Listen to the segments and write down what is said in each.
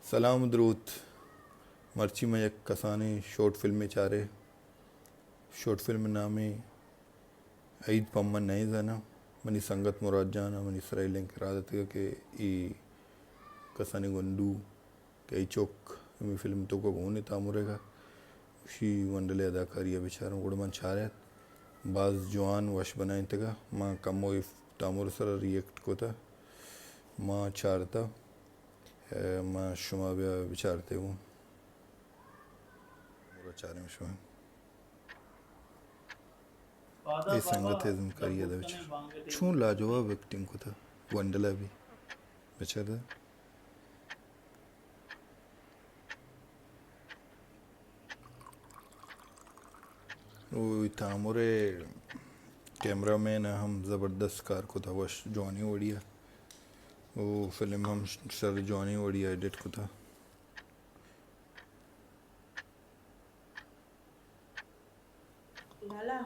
सलाम दरूद मर्ची में एक कसानी शॉर्ट फिल्म चारे शॉर्ट फिल्म नामी ईद पम्मन नहीं जाना मनी संगत मुराद जाना मनी इसराइल के रादत के ई कसानी गुंडू के चौक मी फिल्म तो को होने तामुरेगा उसी वंडले अदाकारी है बेचारों गुड़मन चारे बाज जवान वश बनाए तका माँ कमो तामुर सर रिएक्ट को था माँ चारता माँ शुमा विचारते हूँ चारे में शुमा ये संगतिज्म करिए दे बेचारा छू लाजवाब एक्टिंग को था वंडला भी बेचारा वो तामुरे कैमरामैन हम ज़बरदस्त कार को था वश जॉनी ओडिया वो फिल्म हम सर जॉनी ओडिया एडिट को था भाला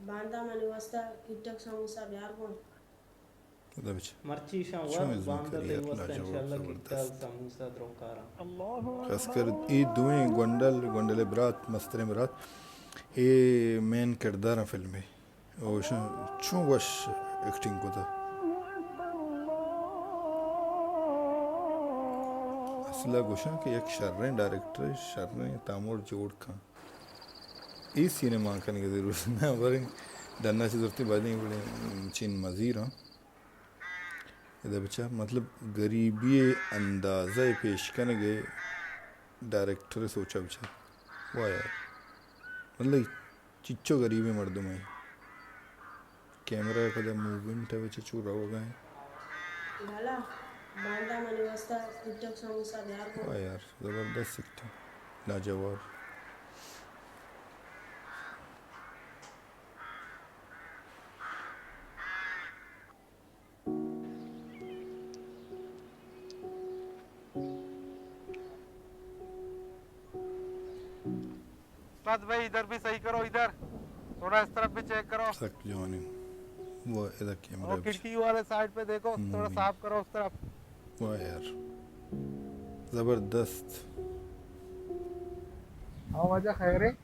बांधा मनी वस्ता किटक समोसा बिहार कौन उधर बेच मर्ची शावर बांधा ते वस्ता इंशाल्लाह किटक समोसा द्रोकारा खासकर ये दुए गोंडले बरात मस्तरे बरात ये मेन किरदार फिल्म में और छू वश एक्टिंग को था असला गोशा कि एक शर्रे डायरेक्टर शर्रे तामोर जोड़ का इस सिनेमा का नहीं जरूर ना वरिंग डरना से जरूरत बातें बड़े चीन मज़ीर हाँ इधर बच्चा मतलब गरीबी अंदाज़ा पेश करने के डायरेक्टर सोचा बच्चा वाह यार मतलब चिच्चो गरीबी मर्दों में कैमरा का मूवमेंट है बच्चे चूरा हो गए भाला बांधा मनी वस्ता किटक समोसा बिहार कौन वाह यार ज़बरदस्त एक्टिंग लाजवाब बस भाई इधर भी सही करो इधर थोड़ा इस तरफ भी चेक करो सख्त जवानी वो इधर कैमरा और खिड़की वाले साइड पे देखो थोड़ा साफ करो उस तरफ वाह यार ज़बरदस्त हाँ वजह खैर है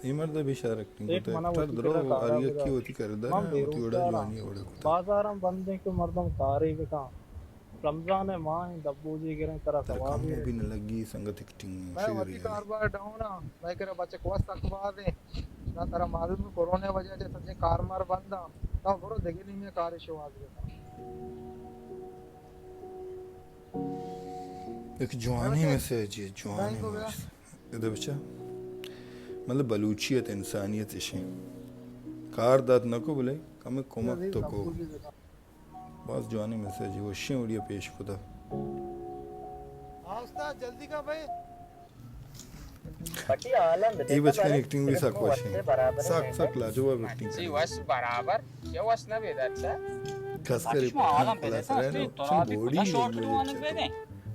ये मर्द भी शार एक्टिंग होता है एक्टर द्रो आरिया की होती करदा है होती उड़ा जवानी उड़ा कुत्ता बाजार हम बंदे के मर्दम कारी भी का रमजान है मां दब्बू जी गिरे तरह सवाल भी न लगी संगत एक्टिंग मैं वती कारबार डाउन ना मैं करे बच्चे को तकवा दे ना तेरा मालूम है कोरोना वजह से सजे कार मार बंद था तो बरो देगे नहीं मैं कार शो आ गया एक जवानी में से जी जवानी इधर बच्चा मतलब बलूचियत इंसानियत इशे कार दात न को बोले कम कोमक तो को बस जवानी में से जी वो शिं उड़िया पेश खुदा हाँ उस्ताद जल्दी का भाई ये बचपन एक्टिंग भी साक वशी साक लाजवाब एक्टिंग सी वश बराबर क्या वश ना बेदाचा खास कर बॉडी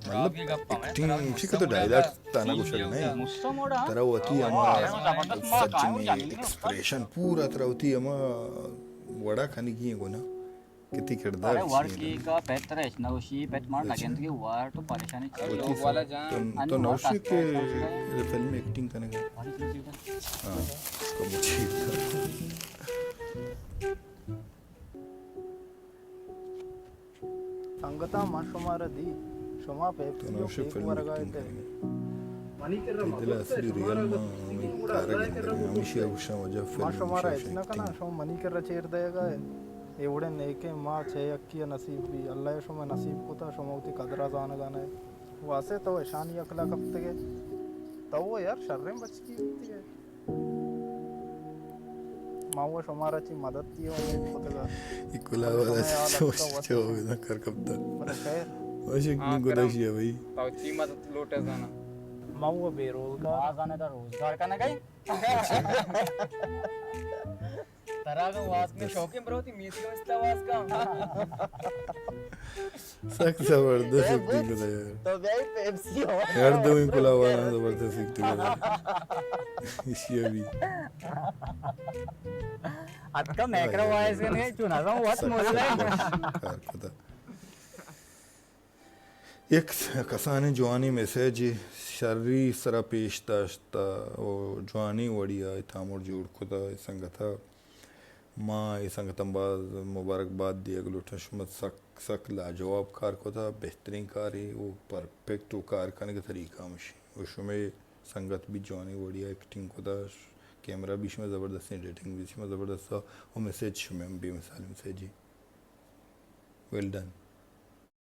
मतलब एक्टिंग इसी का तो डायलॉग ताना कुछ नहीं तरह होती है हमारा सच में एक्सप्रेशन पूरा तरह होती है हमारा वड़ा खाने की है को ना कितनी किरदार वार की का पेट रहे ना उसी पेट मार लगे तो कि वार तो परेशानी लोग वाला जान तो नौशी के फिल्म में एक्टिंग करने का हाँ इसको मुझे संगता माशुमार दी शुमा पे तो नौशी फिल्म वर्गायते मनी कर इधर असली रियल में तारक हमेशा उषा वजह फिल्म माशुमार इतना का ना शो मनी कर चेर देगा एवढे नेके माँ छे अक्की नसीब भी अल्लाह शो में नसीब को था शोमौती कदरा जाने गाने वासे तो शानी अकला कफ्ते के तो वो यार शर्रे बच की होती है माँ शोमारा ची मदद की हो पता इकुला वाला सोच जो ना कर कब तक खैर वैसे कितनी गुदाशी है भाई तो कीमत लोटे जाना माँ वो बेरोजगार जाने का रोजगार का ना गई तरह का वास में शौकीन बरो थी मीस का इस्तावास का सख्त जबरदस्त एक्टिंग होता है यार तो भाई पेप्सी हो यार दो ही कुला वाला जबरदस्त एक्टिंग होता है इसी अभी अक्का मैक्रो वॉइस ने चुना रहा हूँ बहुत मजा है एक कसाने जवानी मैसेज शर्री सरा पेश दाश्ता और जवानी वड़िया थामोड़ जोड़ खुदा संगता माँ संगतंबाज मुबारकबाद दिया गलोटा शुमत सक सक लाजवाब कार को था बेहतरीन कार है वो परफेक्ट वो कार करने का तरीका मुझे वो शुमे संगत भी जवानी वड़िया एक्टिंग को था कैमरा भी इसमें ज़बरदस्त एडिटिंग भी इसमें ज़बरदस्त था वो मैसेज शुमे बेमिसाल मैसेज ही वेल डन